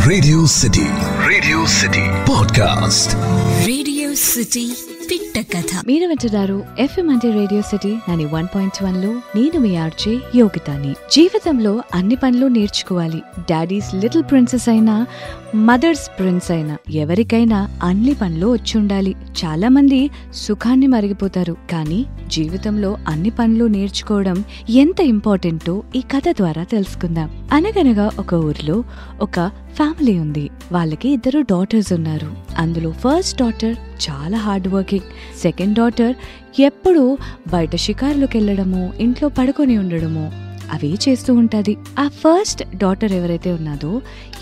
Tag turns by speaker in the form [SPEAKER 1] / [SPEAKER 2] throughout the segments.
[SPEAKER 1] Radio City podcast.
[SPEAKER 2] Radio city పిట్ట కథ.
[SPEAKER 3] మీరు వింటున్నారు FM అంటే రేడియో సిటీ 91.1 లో. నేను మీ ఆర్జే యోగితాని. జీవితంలో అన్ని పనులు నేర్చుకోవాలి. డాడీస్ లిటిల్ ప్రిన్సెస్ అయినా, మదర్స్ ప్రిన్స్ అయినా, ఎవరికైనా అన్ని పనులు వచ్చుండాలి. చాలా మంది సుఖాన్ని మరిగిపోతారు, కానీ జీవితంలో అన్ని పనులు నేర్చుకోవడం ఎంత ఇంపార్టెంటో ఈ కథ ద్వారా తెలుసుకుందాం. అనగనగా ఒక ఊర్లో ఒక ఫ్యామిలీ ఉంది. వాళ్ళకి 2 డాటర్స్ ఉన్నారు. అందులో ఫస్ట్ డాటర్ చాలా హార్డ్ వర్కింగ్. సెకండ్ డాటర్ ఎప్పుడూ బయట షికారులకు వెళ్ళడము, ఇంట్లో పడుకొని ఉండడము అవే చేస్తూ ఉంటది. ఆ ఫస్ట్ డాటర్ ఎవరైతే ఉన్నదో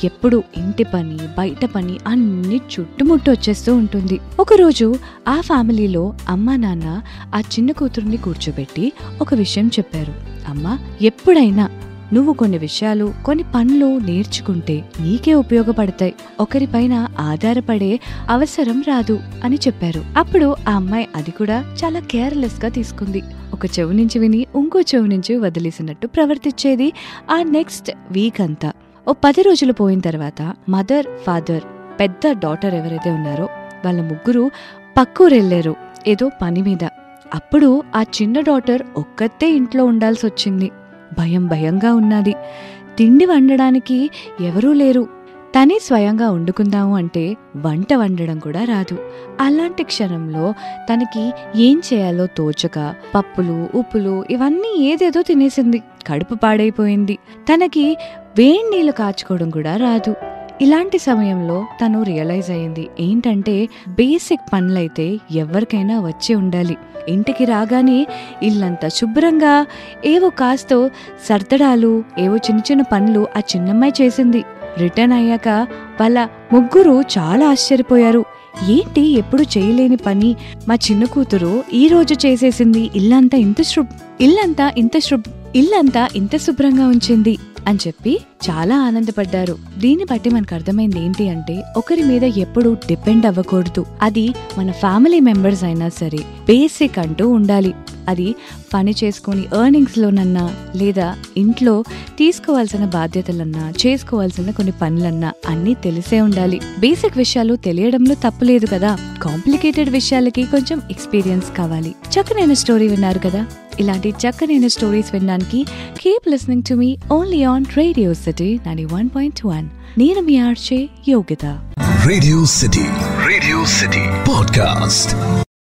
[SPEAKER 3] ఎప్పుడు ఇంటి పని, బయట పని అన్ని చుట్టుముట్టు వచ్చేస్తూ ఉంటుంది. ఒకరోజు ఆ ఫ్యామిలీలో అమ్మా నాన్న ఆ చిన్న కూతురుని కూర్చోబెట్టి ఒక విషయం చెప్పారు. అమ్మా, ఎప్పుడైనా నువ్వు కొన్ని విషయాలు, కొన్ని పనులు నేర్చుకుంటే నీకే ఉపయోగపడతాయి. ఒకరిపైన ఆధారపడే అవసరం రాదు అని చెప్పారు. అప్పుడు ఆ అమ్మాయి అది కూడా చాలా కేర్లెస్ గా తీసుకుంది. ఒక చెవి నుంచి విని ఇంకో చెవి నుంచి వదిలేసినట్టు ప్రవర్తించేది. ఆ నెక్స్ట్ వీక్ అంతా 10 రోజులు పోయిన తర్వాత మదర్, ఫాదర్, పెద్ద డాటర్ ఎవరైతే ఉన్నారో వాళ్ళ ముగ్గురు పక్కూరు వెళ్ళారు ఏదో పని మీద. అప్పుడు ఆ చిన్న డాటర్ ఒక్కతే ఇంట్లో ఉండాల్సి వచ్చింది. భయంగా ఉన్నది. తిండి వండడానికి ఎవరూ లేరు. తనే స్వయంగా వండుకుందాము అంటే వంట వండడం కూడా రాదు. అలాంటి క్షణంలో తనకి ఏం చేయాలో తోచక పప్పులు, ఉప్పులు ఇవన్నీ ఏదేదో తినేసింది. కడుపు పాడైపోయింది. తనకి వేడి నీళ్లు కాచుకోవడం కూడా రాదు. ఇలాంటి సమయంలో తను రియలైజ్ అయ్యింది ఏంటంటే, బేసిక్ పనులైతే ఎవరికైనా వచ్చి ఉండాలి. ఇంటికి రాగానే ఇల్లంతా శుభ్రంగా ఏవో కాస్తో సర్దడాలు, ఏవో చిన్న పనులు ఆ చిన్నమ్మాయి చేసింది. రిటర్న్ అయ్యాక వాళ్ళ ముగ్గురు చాలా ఆశ్చర్యపోయారు. ఏంటి ఎప్పుడు చేయలేని పని మా చిన్న కూతురు ఈ రోజు చేసేసింది, ఇల్లంతా ఇంత శుభ్రంగా ఉంచింది అని చెప్పి చాలా ఆనందపడ్డారు. దీన్ని బట్టి మనకు అర్థమైంది ఏంటి అంటే, ఒకరి మీద ఎప్పుడు డిపెండ్ అవ్వకూడదు. అది మన ఫ్యామిలీ మెంబర్స్ అయినా సరే బేసిక్ అంటూ ఉండాలి. అది పని చేసుకుని ఎర్నింగ్స్ లోనన్నా, లేదా ఇంట్లో తీసుకోవాల్సిన బాధ్యతలన్నా, చేసుకోవాల్సిన కొన్ని పనులన్నా అన్నీ తెలిసే ఉండాలి. బేసిక్ విషయాలు తెలియడంలో తప్పులేదు కదా. కాంప్లికేటెడ్ విషయాలకి కొంచెం ఎక్స్పీరియన్స్ కావాలి. చక్కనైన స్టోరీ విన్నారు కదా. ఇలాంటి చక్కనైన స్టోరీస్ వినడానికి keep listening to me only on Radio City 91.1. నేను మీ RJ Yogita.
[SPEAKER 1] Radio City podcast.